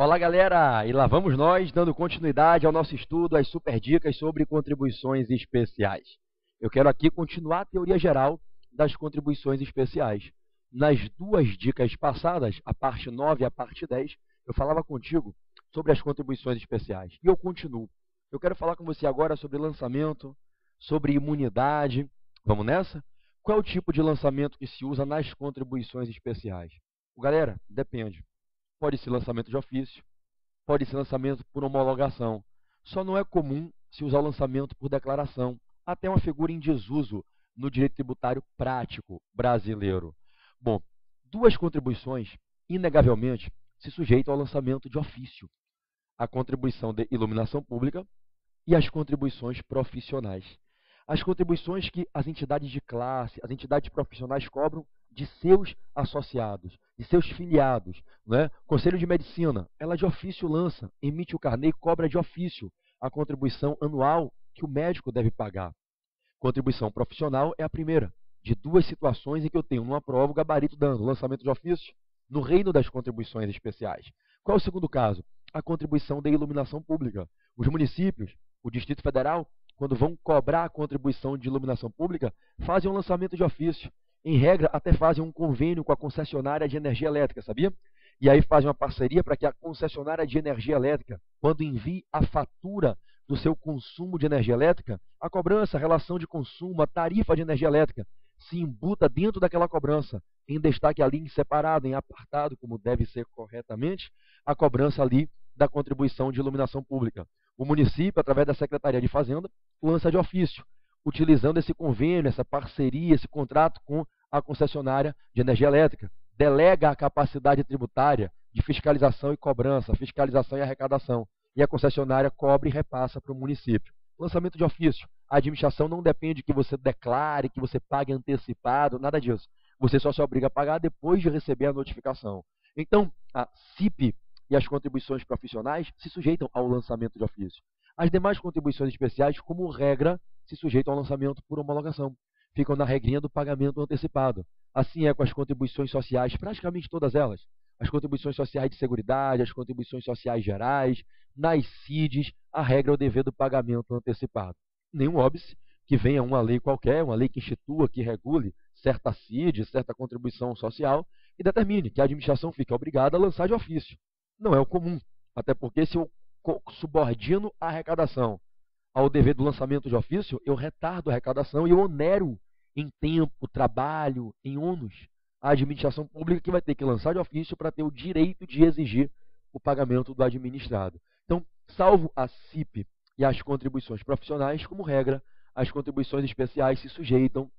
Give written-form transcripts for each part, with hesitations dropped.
Fala galera, e lá vamos nós dando continuidade ao nosso estudo, às super dicas sobre contribuições especiais. Eu quero aqui continuar a teoria geral das contribuições especiais. Nas duas dicas passadas, a parte 9 e a parte 10, eu falava contigo sobre as contribuições especiais. E eu continuo. Eu quero falar com você agora sobre lançamento, sobre imunidade. Vamos nessa? Qual é o tipo de lançamento que se usa nas contribuições especiais? Galera, depende. Pode ser lançamento de ofício, pode ser lançamento por homologação. Só não é comum se usar o lançamento por declaração, até uma figura em desuso no direito tributário prático brasileiro. Bom, duas contribuições, inegavelmente, se sujeitam ao lançamento de ofício. A contribuição de iluminação pública e as contribuições profissionais. As contribuições que as entidades de classe, as entidades profissionais cobram de seus associados, de seus filiados. Né? Conselho de Medicina, ela de ofício lança, emite o carnê e cobra de ofício a contribuição anual que o médico deve pagar. Contribuição profissional é a primeira, de duas situações em que eu tenho numa prova o gabarito dando lançamento de ofício no reino das contribuições especiais. Qual é o segundo caso? A contribuição de iluminação pública. Os municípios, o Distrito Federal, quando vão cobrar a contribuição de iluminação pública, fazem um lançamento de ofício. Em regra, até fazem um convênio com a concessionária de energia elétrica, sabia? E aí fazem uma parceria para que a concessionária de energia elétrica, quando envie a fatura do seu consumo de energia elétrica, a cobrança, a relação de consumo, a tarifa de energia elétrica, se embuta dentro daquela cobrança, em destaque ali em separado, em apartado, como deve ser corretamente, a cobrança ali da contribuição de iluminação pública. O município, através da Secretaria de Fazenda, lança de ofício, utilizando esse convênio, essa parceria, esse contrato com a concessionária de energia elétrica. Delega a capacidade tributária de fiscalização e cobrança, fiscalização e arrecadação. E a concessionária cobra e repassa para o município. Lançamento de ofício. A administração não depende que você declare, que você pague antecipado, nada disso. Você só se obriga a pagar depois de receber a notificação. Então, a CIP e as contribuições profissionais se sujeitam ao lançamento de ofício. As demais contribuições especiais, como regra, se sujeitam ao lançamento por homologação. Ficam na regrinha do pagamento antecipado. Assim é com as contribuições sociais, praticamente todas elas. As contribuições sociais de seguridade, as contribuições sociais gerais, nas CIDs, a regra é o dever do pagamento antecipado. Nenhum óbice que venha uma lei qualquer, uma lei que institua, que regule certa CID, certa contribuição social, e determine que a administração fique obrigada a lançar de ofício. Não é o comum, até porque se eu subordino a arrecadação ao dever do lançamento de ofício, eu retardo a arrecadação e eu onero em tempo, trabalho, em ônus a administração pública que vai ter que lançar de ofício para ter o direito de exigir o pagamento do administrado. Então, salvo a CIP e as contribuições profissionais, como regra, as contribuições especiais se sujeitam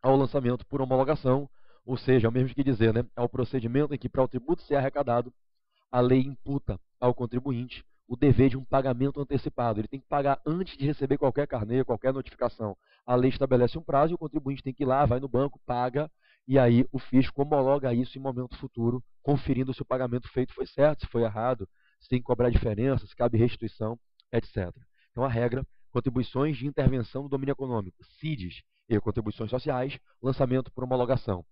ao lançamento por homologação, ou seja, é o mesmo que dizer, né? É o procedimento em que, para o tributo ser arrecadado, a lei imputa ao contribuinte o dever de um pagamento antecipado. Ele tem que pagar antes de receber qualquer carnê, qualquer notificação. A lei estabelece um prazo e o contribuinte tem que ir lá, vai no banco, paga, e aí o fisco homologa isso em momento futuro, conferindo se o pagamento feito foi certo, se foi errado, se tem que cobrar diferença, se cabe restituição, etc. Então, a regra, contribuições de intervenção no domínio econômico, CIDs e contribuições sociais, lançamento por homologação.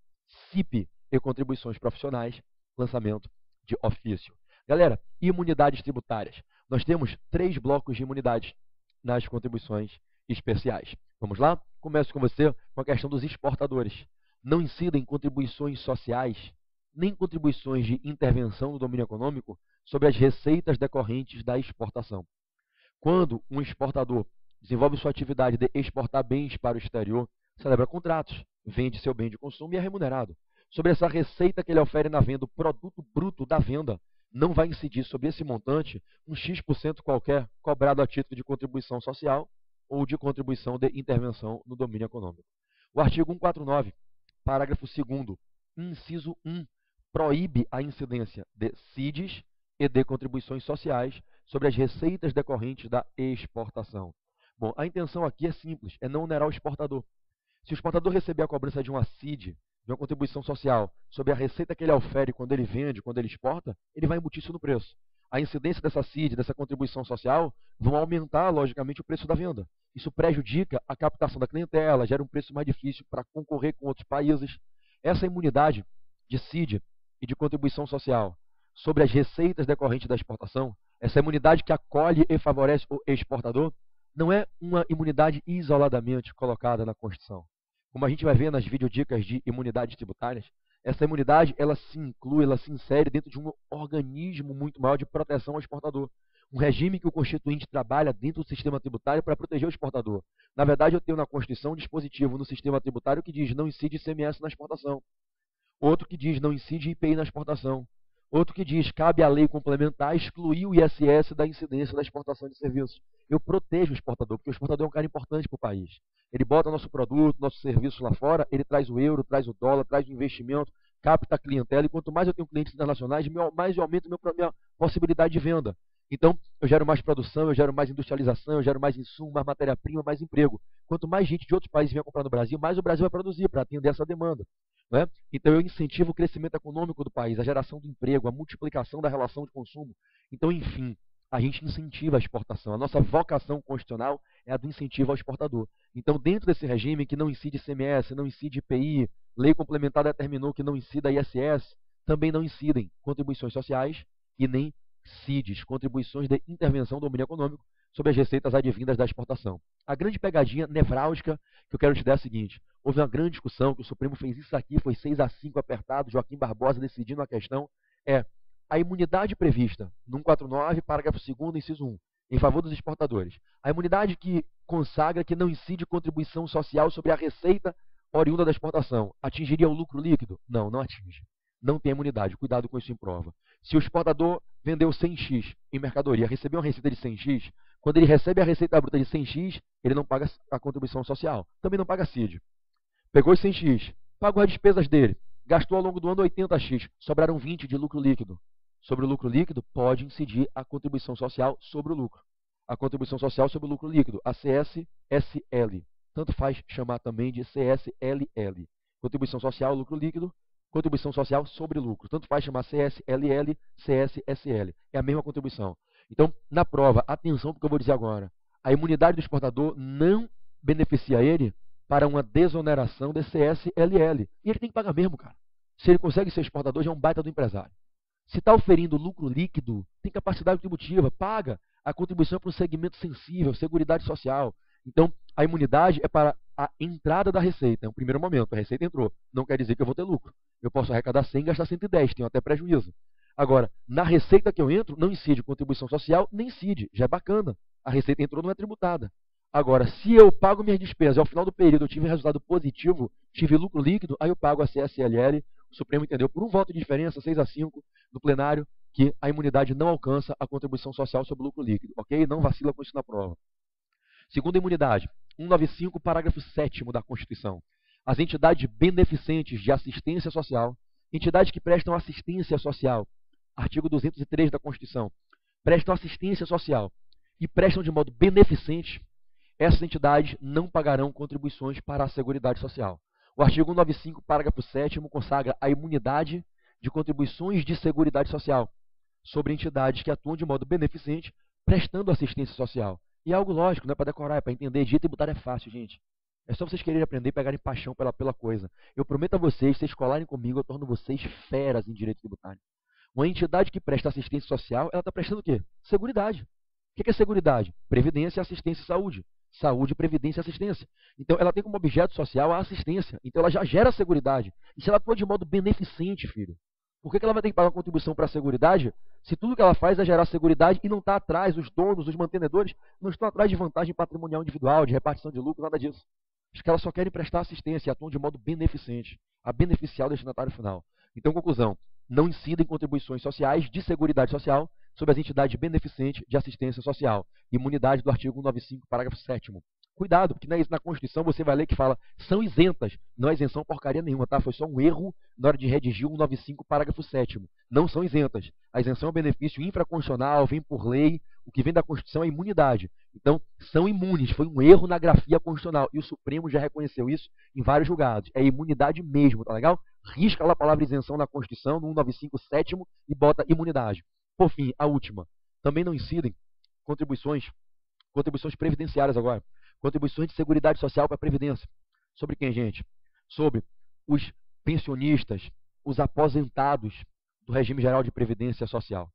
CIP e contribuições profissionais, lançamento de ofício. Galera, imunidades tributárias. Nós temos 3 blocos de imunidades nas contribuições especiais. Vamos lá? Começo com você com a questão dos exportadores. Não incidem contribuições sociais, nem contribuições de intervenção no domínio econômico sobre as receitas decorrentes da exportação. Quando um exportador desenvolve sua atividade de exportar bens para o exterior, celebra contratos, vende seu bem de consumo e é remunerado. Sobre essa receita que ele ofere na venda, o produto bruto da venda, não vai incidir sobre esse montante um X% qualquer cobrado a título de contribuição social ou de contribuição de intervenção no domínio econômico. O artigo 149, parágrafo 2º, inciso 1, proíbe a incidência de CIDs e de contribuições sociais sobre as receitas decorrentes da exportação. Bom, a intenção aqui é simples, é não onerar o exportador. Se o exportador receber a cobrança de uma CID, de uma contribuição social, sobre a receita que ele ofere quando ele vende, quando ele exporta, ele vai embutir isso no preço. A incidência dessa CID, dessa contribuição social, vão aumentar, logicamente, o preço da venda. Isso prejudica a captação da clientela, gera um preço mais difícil para concorrer com outros países. Essa imunidade de CID e de contribuição social sobre as receitas decorrentes da exportação, essa imunidade que acolhe e favorece o exportador, não é uma imunidade isoladamente colocada na Constituição. Como a gente vai ver nas videodicas de imunidades tributárias, essa imunidade ela se inclui, ela se insere dentro de um organismo muito maior de proteção ao exportador. Um regime que o Constituinte trabalha dentro do sistema tributário para proteger o exportador. Na verdade, eu tenho na Constituição um dispositivo no sistema tributário que diz não incide ICMS na exportação. Outro que diz não incide IPI na exportação. Outro que diz cabe à lei complementar excluir o ISS da incidência da exportação de serviços. Eu protejo o exportador, porque o exportador é um cara importante para o país. Ele bota nosso produto, nosso serviço lá fora, ele traz o euro, traz o dólar, traz o investimento, capta a clientela, e quanto mais eu tenho clientes internacionais, mais eu aumento minha possibilidade de venda. Então, eu gero mais produção, eu gero mais industrialização, eu gero mais insumo, mais matéria-prima, mais emprego. Quanto mais gente de outros países vem comprar no Brasil, mais o Brasil vai produzir para atender essa demanda. Né? Então, eu incentivo o crescimento econômico do país, a geração do emprego, a multiplicação da relação de consumo. Então, enfim, a gente incentiva a exportação. A nossa vocação constitucional é a do incentivo ao exportador. Então, dentro desse regime que não incide ICMS, não incide IPI, lei complementar determinou que não incida ISS, também não incidem contribuições sociais e nem CIDs, contribuições de intervenção do domínio econômico sobre as receitas advindas da exportação. A grande pegadinha nevrálgica que eu quero te dar é a seguinte: houve uma grande discussão, que o Supremo fez isso aqui, foi 6-5 apertado, Joaquim Barbosa decidindo a questão, a imunidade prevista no 149, parágrafo 2º, inciso 1, em favor dos exportadores. A imunidade que consagra que não incide contribuição social sobre a receita oriunda da exportação, atingiria o lucro líquido? Não, não atinge. Não tem imunidade, cuidado com isso em prova. Se o exportador vendeu 100x em mercadoria, recebeu uma receita de 100x, quando ele recebe a receita bruta de 100x, ele não paga a contribuição social, também não paga CID. Pegou os 100x, pagou as despesas dele, gastou ao longo do ano 80x, sobraram 20 de lucro líquido. Sobre o lucro líquido, pode incidir a contribuição social sobre o lucro. A contribuição social sobre o lucro líquido, a CSSL. Tanto faz chamar também de CSLL. Contribuição social, lucro líquido, contribuição social sobre lucro. Tanto faz chamar CSLL, CSSL. É a mesma contribuição. Então, na prova, atenção porque eu vou dizer agora. A imunidade do exportador não beneficia ele para uma desoneração de CSLL. E ele tem que pagar mesmo, cara. Se ele consegue ser exportador, já é um baita do empresário. Se está oferindo lucro líquido, tem capacidade contributiva, paga a contribuição para um segmento sensível, seguridade social. Então, a imunidade é para a entrada da receita. É um primeiro momento, a receita entrou. Não quer dizer que eu vou ter lucro. Eu posso arrecadar 100 e gastar 110, tenho até prejuízo. Agora, na receita que eu entro, não incide contribuição social, nem incide. Já é bacana. A receita entrou, não é tributada. Agora, se eu pago minhas despesas, ao final do período eu tive resultado positivo, tive lucro líquido, aí eu pago a CSLL. O Supremo entendeu por um voto de diferença, 6-5, no plenário, que a imunidade não alcança a contribuição social sobre o lucro líquido. Ok? Não vacila com isso na prova. Segunda imunidade, 195, parágrafo 7º da Constituição. As entidades beneficentes de assistência social, entidades que prestam assistência social, artigo 203 da Constituição, prestam assistência social e prestam de modo beneficente, essas entidades não pagarão contribuições para a Seguridade Social. O artigo 195, parágrafo 7º, consagra a imunidade de contribuições de Seguridade Social sobre entidades que atuam de modo beneficente, prestando assistência social. E é algo lógico, não é para decorar, é para entender. Direito tributário é fácil, gente. É só vocês quererem aprender e pegarem paixão pela coisa. Eu prometo a vocês, se vocês colarem comigo, eu torno vocês feras em direito tributário. Uma entidade que presta assistência social, ela está prestando o quê? Seguridade. O que é seguridade? Previdência, assistência e saúde. Saúde, previdência e assistência. Então, ela tem como objeto social a assistência. Então, ela já gera seguridade. E se ela atua de modo beneficente, filho, por que ela vai ter que pagar uma contribuição para a seguridade se tudo que ela faz é gerar seguridade e não está atrás, os donos, os mantenedores, não estão atrás de vantagem patrimonial individual, de repartição de lucro, nada disso. Acho que elas só querem prestar assistência e atuam de modo beneficente, a beneficiar o destinatário final. Então, conclusão, não incidem contribuições sociais de seguridade social sobre as entidades beneficentes de assistência social. Imunidade do artigo 195, parágrafo 7º. Cuidado, porque na Constituição você vai ler que fala são isentas. Não é isenção porcaria nenhuma, tá? Foi só um erro na hora de redigir o 195, parágrafo 7º. Não são isentas. A isenção é um benefício infraconstitucional, vem por lei. O que vem da Constituição é imunidade. Então, são imunes. Foi um erro na grafia constitucional. E o Supremo já reconheceu isso em vários julgados. É imunidade mesmo, tá legal? Risca lá a palavra isenção na Constituição, no 195, 7º, e bota imunidade. Por fim, a última. Também não incidem contribuições previdenciárias agora. Contribuições de seguridade social para a Previdência. Sobre quem, gente? Sobre os pensionistas, os aposentados, do regime geral de previdência social.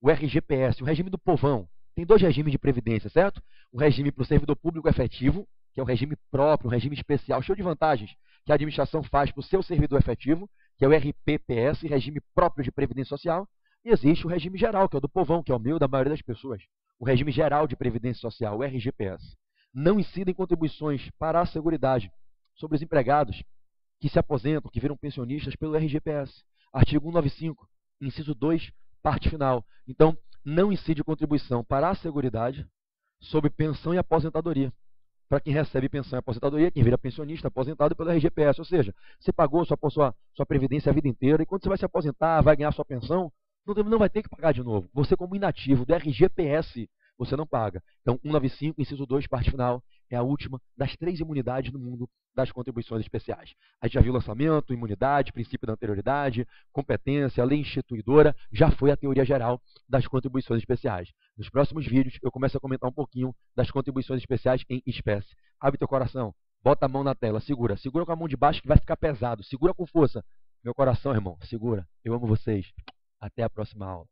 O RGPS, o regime do povão. Tem dois regimes de previdência, certo? O regime para o servidor público efetivo, que é um regime próprio, um regime especial, cheio de vantagens, que a administração faz para o seu servidor efetivo, que é o RPPS, regime próprio de previdência social. E existe o regime geral, que é o do povão, que é o meu, da maioria das pessoas. O regime geral de previdência social, o RGPS. Não incidem contribuições para a Seguridade sobre os empregados que se aposentam, que viram pensionistas pelo RGPS. Artigo 195, inciso 2, parte final. Então, não incide contribuição para a Seguridade sobre pensão e aposentadoria. Para quem recebe pensão e aposentadoria, quem vira pensionista, aposentado pelo RGPS. Ou seja, você pagou sua previdência a vida inteira e quando você vai se aposentar, vai ganhar sua pensão, não vai ter que pagar de novo. Você, como inativo do RGPS, você não paga. Então, 195, inciso 2, parte final, é a última das 3 imunidades no mundo das contribuições especiais. A gente já viu lançamento, imunidade, princípio da anterioridade, competência, lei instituidora, já foi a teoria geral das contribuições especiais. Nos próximos vídeos, eu começo a comentar um pouquinho das contribuições especiais em espécie. Abre teu coração, bota a mão na tela, segura. Segura com a mão de baixo que vai ficar pesado. Segura com força. Meu coração, irmão, segura. Eu amo vocês. Até a próxima aula.